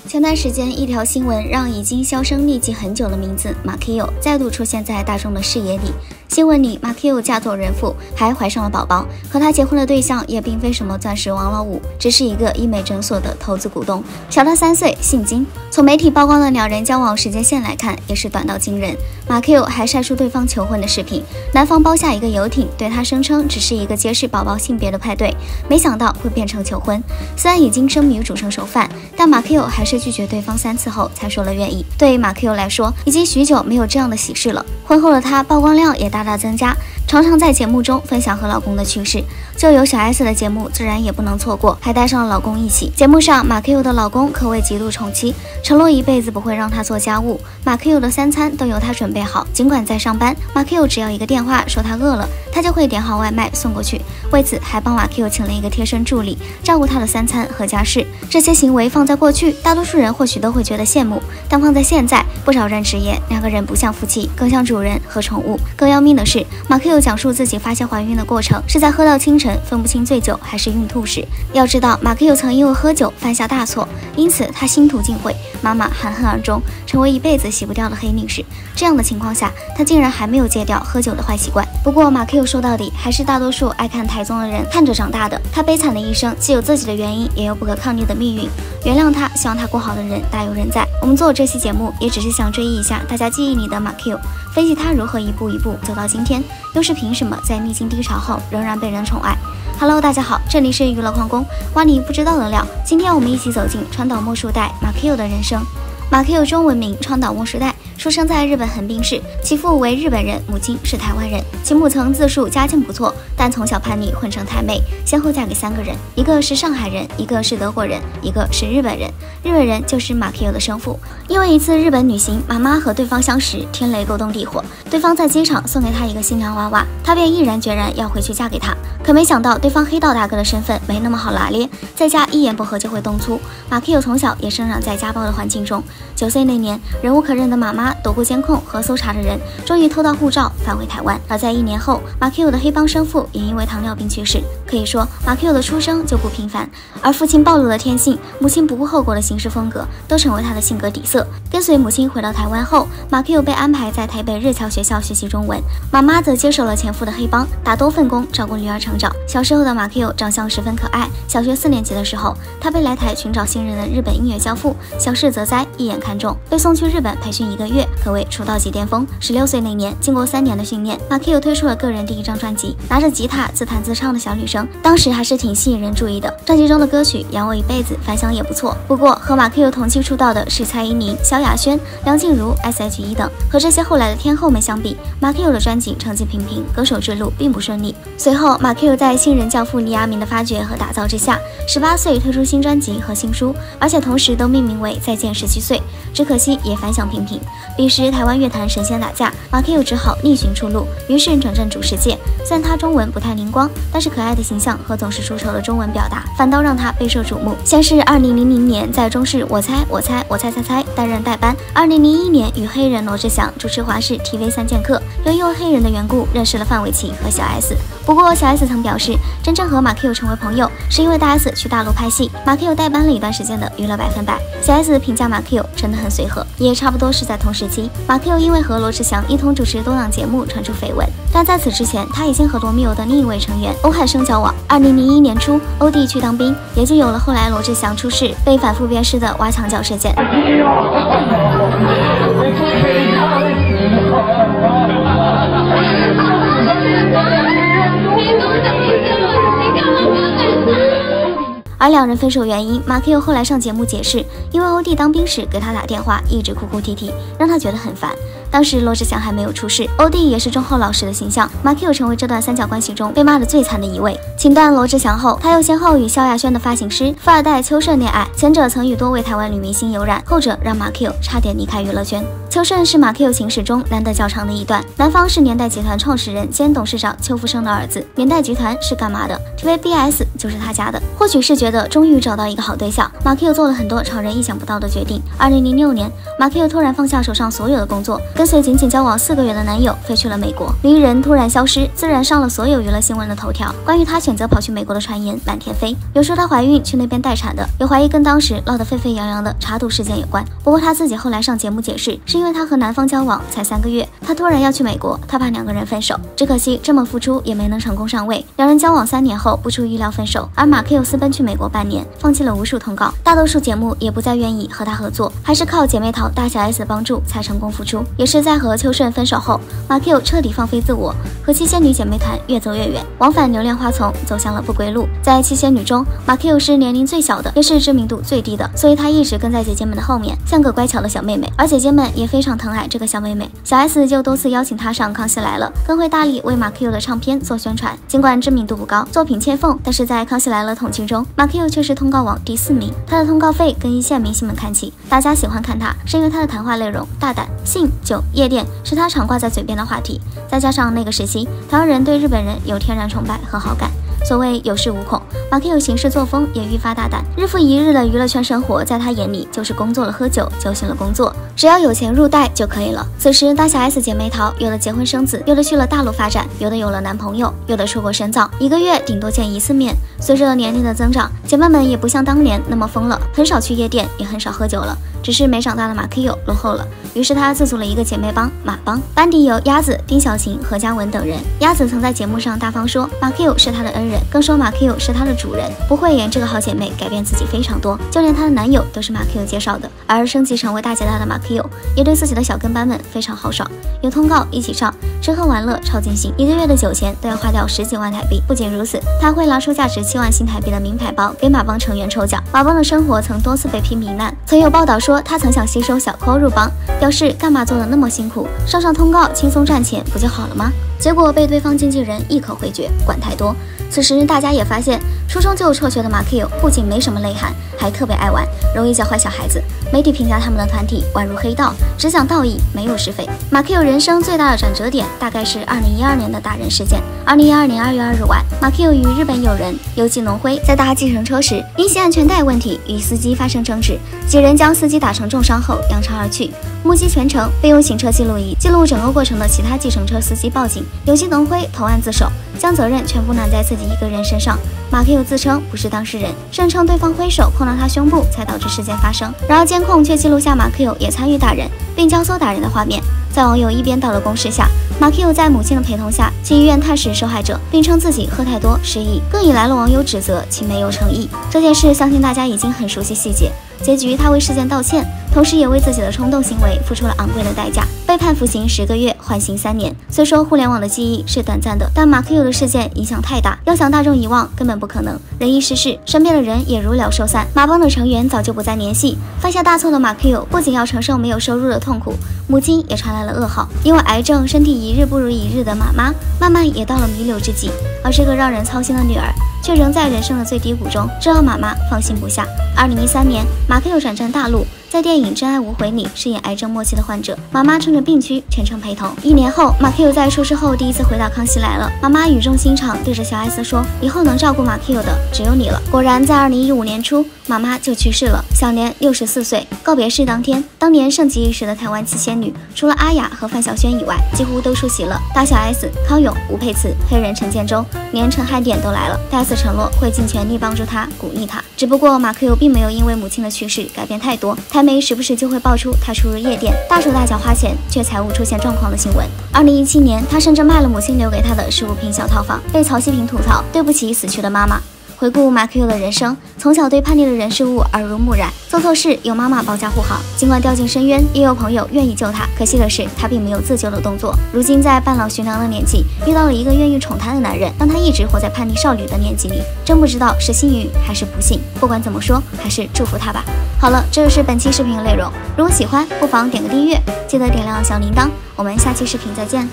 前段时间，一条新闻让已经销声匿迹很久的名字马 Q 再度出现在大众的视野里。新闻里，马 Q 嫁作人妇，还怀上了宝宝，和他结婚的对象也并非什么钻石王老五，只是一个医美诊所的投资股东，小他3岁，姓金。从媒体曝光的两人交往时间线来看，也是短到惊人。马 Q 还晒出对方求婚的视频，男方包下一个游艇，对他声称只是一个揭示宝宝性别的派对，没想到会变成求婚。虽然已经生米煮成熟饭，但马 Q 还是拒绝对方3次后才说了愿意。对于马 Q 来说，已经许久没有这样的喜事了。婚后的她曝光量也大大增加，常常在节目中分享和老公的趣事，就有小 S 的节目自然也不能错过，还带上了老公一起。节目上，马 Q 的老公可谓极度宠妻，承诺一辈子不会让她做家务，马 Q 的3餐都由他准备好。尽管在上班，马 Q 只要一个电话说他饿了，他就会点好外卖送过去。为此还帮马 Q 请了一个贴身助理，照顾他的3餐和家事。这些行为放在过去，大多数人或许都会觉得羡慕，但放在现在，不少人直言两个人不像夫妻，更像主人和宠物。更要命的是，马 Q 讲述自己发现怀孕的过程是在喝到清晨分不清醉酒还是孕吐时。要知道，马 Q 曾因为喝酒犯下大错，因此他心图尽毁，妈妈含恨而终，成为一辈子洗不掉的黑历史。这样的情况下，他竟然还没有戒掉喝酒的坏习惯。不过马 Q 说到底还是大多数爱看台综的人看着长大的，他悲惨的一生既有自己的原因，也有不可抗力的命运。原谅他，希望他过好的人大有人在。我们做这期节目也只是想追忆一下大家记忆里的马 Q， 分析他如何一步一步走到今天，又是凭什么在历经低潮后仍然被人宠爱。Hello， 大家好，这里是娱乐矿工，挖你不知道的料。今天我们一起走进川岛茉树代马 Q 的人生。马 Q 中文名川岛茉树代，出生在日本横滨市，其父为日本人，母亲是台湾人。其母曾自述家境不错，但从小叛逆混成台妹，先后嫁给3个人，一个是上海人，一个是德国人，一个是日本人。日本人就是马 Q 的生父。因为一次日本旅行，妈妈和对方相识，天雷勾动地火，对方在机场送给他一个新娘娃娃，他便毅然决然要回去嫁给他。可没想到对方黑道大哥的身份没那么好拿捏，在家一言不合就会动粗。马 Q 从小也生长在家暴的环境中。9岁那年，忍无可忍的妈妈躲过监控和搜查的人，终于偷到护照返回台湾。而在1年后，马 Q 的黑帮生父也因为糖尿病去世。可以说，马 Q 的出生就不平凡，而父亲暴露的天性，母亲不顾后果的行事风格，都成为他的性格底色。跟随母亲回到台湾后，马 Q 被安排在台北日侨学校学习中文，妈妈则接手了前夫的黑帮，打多份工照顾女儿成长。小时候的马 Q 长相十分可爱，小学4年级的时候，他被来台寻找新人的日本音乐教父小室泽哉一眼看中，被送去日本培训1个月，可谓出道即巅峰。16岁那年，经过3年的训练，马 Q 推出了个人第1张专辑，拿着吉他自弹自唱的小女生，当时还是挺吸引人注意的。专辑中的歌曲《养我一辈子》反响也不错。不过和马 Q 同期出道的是蔡依林、萧亚轩、梁静茹、S.H.E 等，和这些后来的天后们相比，马 Q 的专辑成绩平平，歌手之路并不顺利。随后，马 Q 在新人教父李亚明的发掘和打造之下，18岁推出新专辑和新书，而且同时都命名为《再见17岁》，只可惜也反响平平。彼时台湾乐坛神仙打架，马 Q 只好另寻出路，于是转战主世界。虽然他中文不太灵光，但是可爱的形象和总是出丑的中文表达，反倒让他备受瞩目。先是2000年在中视我猜担任代班，2001年与黑人罗志祥主持华视 TV3剑客，由于黑人的缘故认识了范玮琪和小 S。不过小 S 曾表示，真正和马 Q 成为朋友是因为大 S 去大陆拍戏，马 Q 代班了一段时间的娱乐100%。小 S 评价马 Q 真的很随和，也差不多是在同时期，马 Q 因为和罗志祥一同主持多档节目传出绯闻，但在此之前他已经和罗密欧的另一位成员欧汉声交往。2001年初，欧弟去当兵，也就有了后来罗志祥出事被反复鞭尸的挖墙脚事件。而两人分手原因，马 Q 后来上节目解释，因为欧弟当兵时给他打电话，一直哭哭啼啼，让他觉得很烦。当时罗志祥还没有出事，欧弟也是忠厚老实的形象，马 Q 成为这段三角关系中被骂的最惨的一位。请断罗志祥后，他又先后与萧亚轩的发型师富二代邱胜恋爱，前者曾与多位台湾女明星有染，后者让马 Q 差点离开娱乐圈。邱胜是马 Q 情史中难得较长的一段，男方是年代集团创始人兼董事长邱福生的儿子。年代集团是干嘛的？ TVBS 就是他家的。或许是觉得终于找到一个好对象，马 Q 做了很多常人意想不到的决定。2006年，马 Q 突然放下手上所有的工作，跟随仅仅交往4个月的男友飞去了美国。女艺人突然消失，自然上了所有娱乐新闻的头条。关于她选择跑去美国的传言满天飞，有说她怀孕去那边待产的，有怀疑跟当时闹得沸沸扬扬的查毒事件有关。不过她自己后来上节目解释，是因为她和男方交往才3个月，她突然要去美国，她怕2个人分手。只可惜这么付出也没能成功上位。2人交往3年后不出意料分手，而马 Q 私奔去美国半年，放弃了无数通告，大多数节目也不再愿意和他合作，还是靠姐妹淘大小 S 的帮助才成功复出。也是在和秋顺分手后，马 Q 彻底放飞自我，和七仙女姐妹团越走越远，往返流量花丛，走向了不归路。在七仙女中，马 Q 是年龄最小的，也是知名度最低的，所以她一直跟在姐姐们的后面，像个乖巧的小妹妹。而姐姐们也非常疼爱这个小妹妹，小 S 就多次邀请她上康熙来了，更会大力为马 Q 的唱片做宣传。尽管知名度不高，作品欠奉，但是在康熙来了统计中，马 Q 却是通告网第4名。他的通告费跟一线明星们看齐，大家喜欢看他，是因为他的谈话内容大胆，性、酒、夜店是他常挂在嘴边的话题。再加上那个时期，台湾人对日本人有天然崇拜和好感。所谓有恃无恐，马 Q 行事作风也愈发大胆，日复一日的娱乐圈生活在他眼里就是工作了喝酒，酒醒了工作，只要有钱入袋就可以了。此时大小 S 姐妹淘有的结婚生子，有的去了大陆发展，有的有了男朋友，有的出国深造，1个月顶多见1次面。随着年龄的增长，姐妹们也不像当年那么疯了，很少去夜店，也很少喝酒了。只是没长大的马 Q 落后了，于是他自组了一个姐妹帮马帮，班底有鸭子、丁小晴、何嘉文等人。鸭子曾在节目上大方说马 Q 是她的恩人，更说马 Q 是她的主人，不会演这个好姐妹改变自己非常多，就连她的男友都是马 Q 介绍的。而升级成为大姐大的马 Q 也对自己的小跟班们非常豪爽，有通告一起上，吃喝玩乐超尽兴，1个月的酒钱都要花掉10几万台币。不仅如此，他会拿出价值7万新台币的名牌包给马帮成员抽奖。马帮的生活曾多次被批糜烂，曾有报道说他曾想吸收小抠入帮，表示干嘛做的那么辛苦，上通告轻松赚钱不就好了吗？结果被对方经纪人一口回绝，管太多。此时大家也发现，初中就辍学的马 Q 不仅没什么内涵，还特别爱玩，容易教坏小孩子。媒体评价他们的团体宛如黑道，只讲道义，没有是非。马 Q 人生最大的转折点大概是2012年的打人事件。2012年2月2日晚，马 Q 与日本友人游纪农辉在搭计程车时，因系安全带问题与司机发生争执，几人将司机打成重伤后扬长而去。目击全程，并用行车记录仪记录整个过程的其他计程车司机报警，游纪农辉投案自首，将责任全部揽在自己一个人身上。马 Q 自称不是当事人，声称对方挥手碰到他胸部才导致事件发生。然而监控却记录下马 Q 也参与打人，并教唆打人的画面。在网友一边倒的攻势下，马 Q 在母亲的陪同下去医院探视受害者，并称自己喝太多失忆，更引来了网友指责其没有诚意。这件事相信大家已经很熟悉细节。结局，他为事件道歉，同时也为自己的冲动行为付出了昂贵的代价，被判服刑10个月，缓刑3年。虽说互联网的记忆是短暂的，但马 Q 的事件影响太大，要想大众遗忘根本不可能。人一逝世，身边的人也如鸟兽散，马帮的成员早就不再联系。犯下大错的马 Q 不仅要承受没有收入的痛苦，母亲也传来了噩耗，因为癌症身体一日不如一日的妈妈，慢慢也到了弥留之际。而这个让人操心的女儿，却仍在人生的最低谷中，这让妈妈放心不下。2013年，马 Q 转战大陆，在电影《真爱无悔》里饰演癌症末期的患者，妈妈趁着病区全程陪同。1年后，马 Q 在出事后第一次回到康熙来了，妈妈语重心长对着小 S 说：“以后能照顾马 Q 的只有你了。”果然，在2015年初，妈妈就去世了，享年64岁。告别式当天，当年盛极一时的台湾七仙女，除了阿雅和范晓萱以外，几乎都出席了。大小 S、康永、吴佩慈、黑人陈建州，连陈汉典都来了。大 S 承诺会尽全力帮助他，鼓励他。只不过马 Q 并没有因为母亲的去世改变太多，台媒时不时就会爆出他出入夜店，大手大脚花钱，却财务出现状况的新闻。2017年，他甚至卖了母亲留给他的15平小套房，被曹希平吐槽对不起死去的妈妈。回顾马 Q 的人生，从小对叛逆的人事物耳濡目染，做错事有妈妈保驾护航，尽管掉进深渊，也有朋友愿意救他。可惜的是，他并没有自救的动作。如今在半老徐娘的年纪，遇到了一个愿意宠他的男人，让他一直活在叛逆少女的年纪里，真不知道是幸运还是不幸。不管怎么说，还是祝福他吧。好了，这就是本期视频的内容。如果喜欢，不妨点个订阅，记得点亮小铃铛。我们下期视频再见。